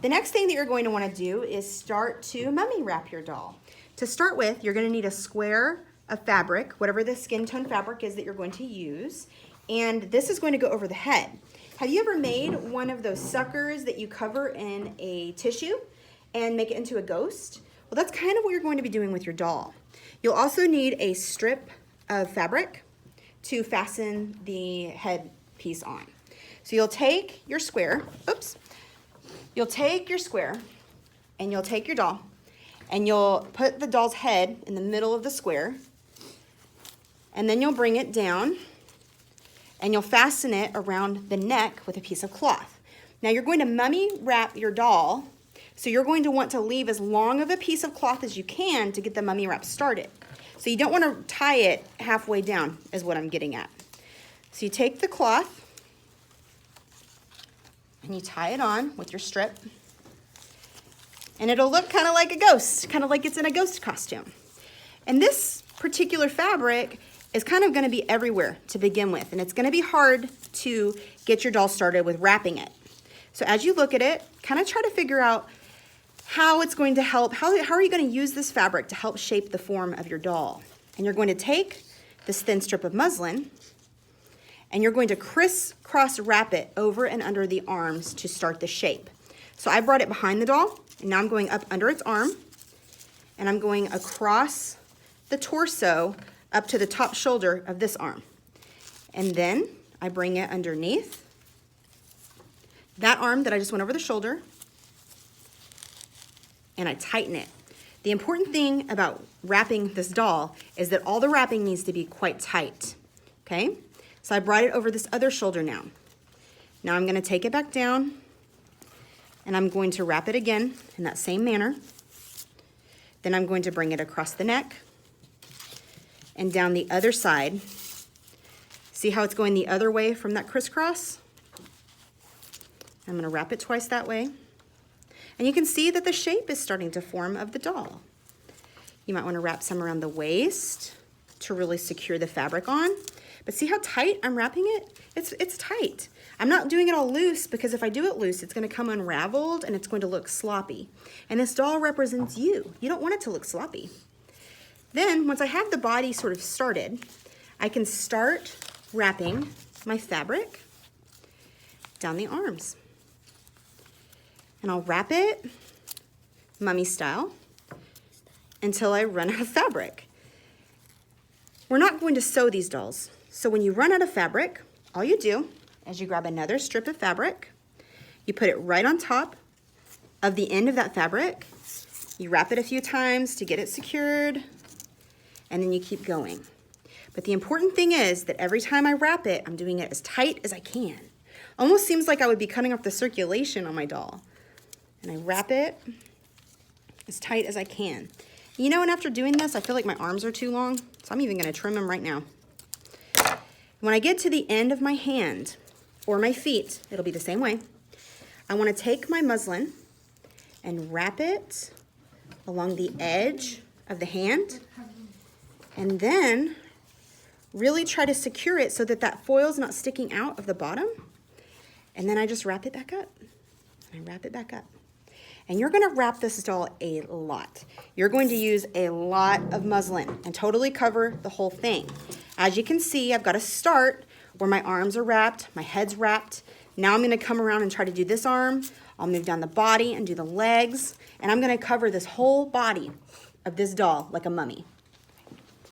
The next thing that you're going to want to do is start to mummy wrap your doll. To start with, you're going to need a square of fabric, whatever the skin tone fabric is that you're going to use, and this is going to go over the head. Have you ever made one of those suckers that you cover in a tissue and make it into a ghost? Well, that's kind of what you're going to be doing with your doll. You'll also need a strip of fabric to fasten the head piece on. So you'll take your square, you'll take your square and you'll take your doll and you'll put the doll's head in the middle of the square, and then you'll bring it down and you'll fasten it around the neck with a piece of cloth. Now you're going to mummy wrap your doll, so you're going to want to leave as long of a piece of cloth as you can to get the mummy wrap started. So you don't want to tie it halfway down, is what I'm getting at. So you take the cloth and you tie it on with your strip, and it'll look kind of like a ghost, kind of like it's in a ghost costume. And this particular fabric is kind of going to be everywhere to begin with, and it's going to be hard to get your doll started with wrapping it. So as you look at it, kind of try to figure out how it's going to help, how are you going to use this fabric to help shape the form of your doll. And you're going to take this thin strip of muslin and you're going to crisscross wrap it over and under the arms to start the shape. So I brought it behind the doll, and now I'm going up under its arm, and I'm going across the torso up to the top shoulder of this arm. And then I bring it underneath that arm that I just went over the shoulder, and I tighten it. The important thing about wrapping this doll is that all the wrapping needs to be quite tight, okay? So I brought it over this other shoulder now. Now I'm gonna take it back down, and I'm going to wrap it again in that same manner. Then I'm going to bring it across the neck and down the other side. See how it's going the other way from that crisscross? I'm gonna wrap it twice that way. And you can see that the shape is starting to form of the doll. You might want to wrap some around the waist to really secure the fabric on. But see how tight I'm wrapping it? It's tight. I'm not doing it all loose, because if I do it loose, it's going to come unraveled and it's going to look sloppy. And this doll represents you. You don't want it to look sloppy. Then, once I have the body sort of started, I can start wrapping my fabric down the arms. And I'll wrap it mummy style until I run out of fabric. We're not going to sew these dolls. So when you run out of fabric, all you do is you grab another strip of fabric, you put it right on top of the end of that fabric, you wrap it a few times to get it secured, and then you keep going. But the important thing is that every time I wrap it, I'm doing it as tight as I can. Almost seems like I would be cutting off the circulation on my doll. And I wrap it as tight as I can. You know, and after doing this, I feel like my arms are too long, so I'm even gonna trim them right now. When I get to the end of my hand or my feet, it'll be the same way. I wanna take my muslin and wrap it along the edge of the hand, and then really try to secure it so that that foil's not sticking out of the bottom. And then I just wrap it back up. And I wrap it back up. And you're gonna wrap this doll a lot. You're going to use a lot of muslin and totally cover the whole thing. As you can see, I've got to start where my arms are wrapped, my head's wrapped. Now I'm gonna come around and try to do this arm. I'll move down the body and do the legs, and I'm gonna cover this whole body of this doll like a mummy.